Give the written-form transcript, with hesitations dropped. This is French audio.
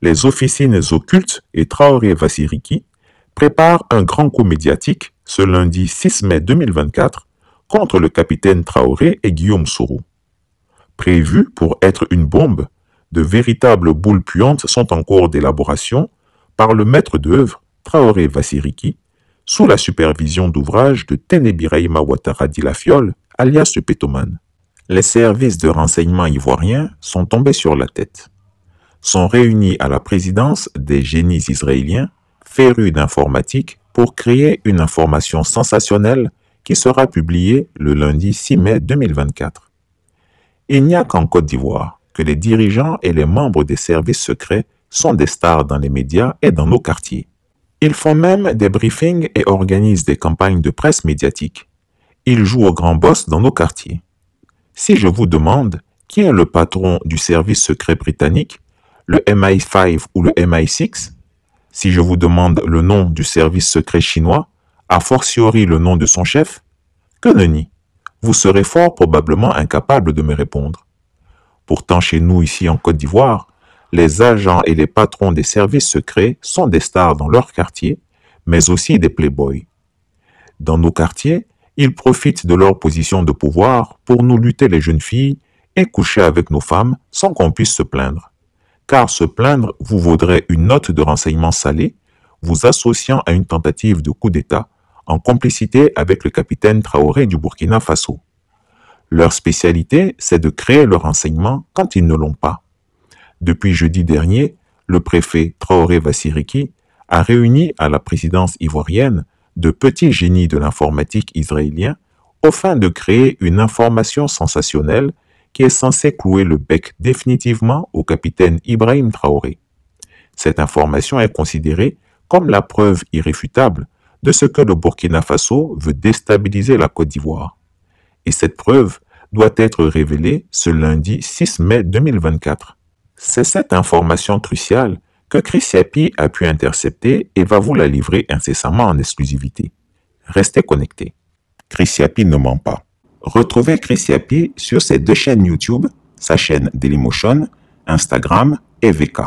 les officines occultes et Traoré Vassiriki préparent un grand coup médiatique ce lundi 6 mai 2024 contre le capitaine Traoré et Guillaume Soro. Prévus pour être une bombe, de véritables boules puantes sont en cours d'élaboration par le maître d'œuvre Traoré Vassiriki sous la supervision d'ouvrages de Ténébiraïma Ouattara Dilafiol, alias le Pétoman. Les services de renseignement ivoiriens sont tombés sur la tête. Sont réunis à la présidence des génies israéliens, férus d'informatique, pour créer une information sensationnelle qui sera publiée le lundi 6 mai 2024. Il n'y a qu'en Côte d'Ivoire que les dirigeants et les membres des services secrets sont des stars dans les médias et dans nos quartiers. Ils font même des briefings et organisent des campagnes de presse médiatique. Ils jouent au grand boss dans nos quartiers. Si je vous demande qui est le patron du service secret britannique, le MI5 ou le MI6, si je vous demande le nom du service secret chinois, a fortiori le nom de son chef, que nenni, vous serez fort probablement incapable de me répondre. Pourtant, chez nous ici en Côte d'Ivoire, les agents et les patrons des services secrets sont des stars dans leur quartier, mais aussi des playboys. Dans nos quartiers, ils profitent de leur position de pouvoir pour nous lutter les jeunes filles et coucher avec nos femmes sans qu'on puisse se plaindre. Car se plaindre vous vaudrait une note de renseignement salée, vous associant à une tentative de coup d'État en complicité avec le capitaine Traoré du Burkina Faso. Leur spécialité, c'est de créer le renseignement quand ils ne l'ont pas. Depuis jeudi dernier, le préfet Traoré Vassiriki a réuni à la présidence ivoirienne de petits génies de l'informatique israélien aux fins de créer une information sensationnelle qui est censée clouer le bec définitivement au capitaine Ibrahim Traoré. Cette information est considérée comme la preuve irréfutable de ce que le Burkina Faso veut déstabiliser la Côte d'Ivoire. Et cette preuve doit être révélée ce lundi 6 mai 2024. C'est cette information cruciale que Chris Yapi a pu intercepter et va vous la livrer incessamment en exclusivité. Restez connectés. Chris Yapi ne ment pas. Retrouvez Chris Yapi sur ses deux chaînes YouTube, sa chaîne Dailymotion, Instagram et VK.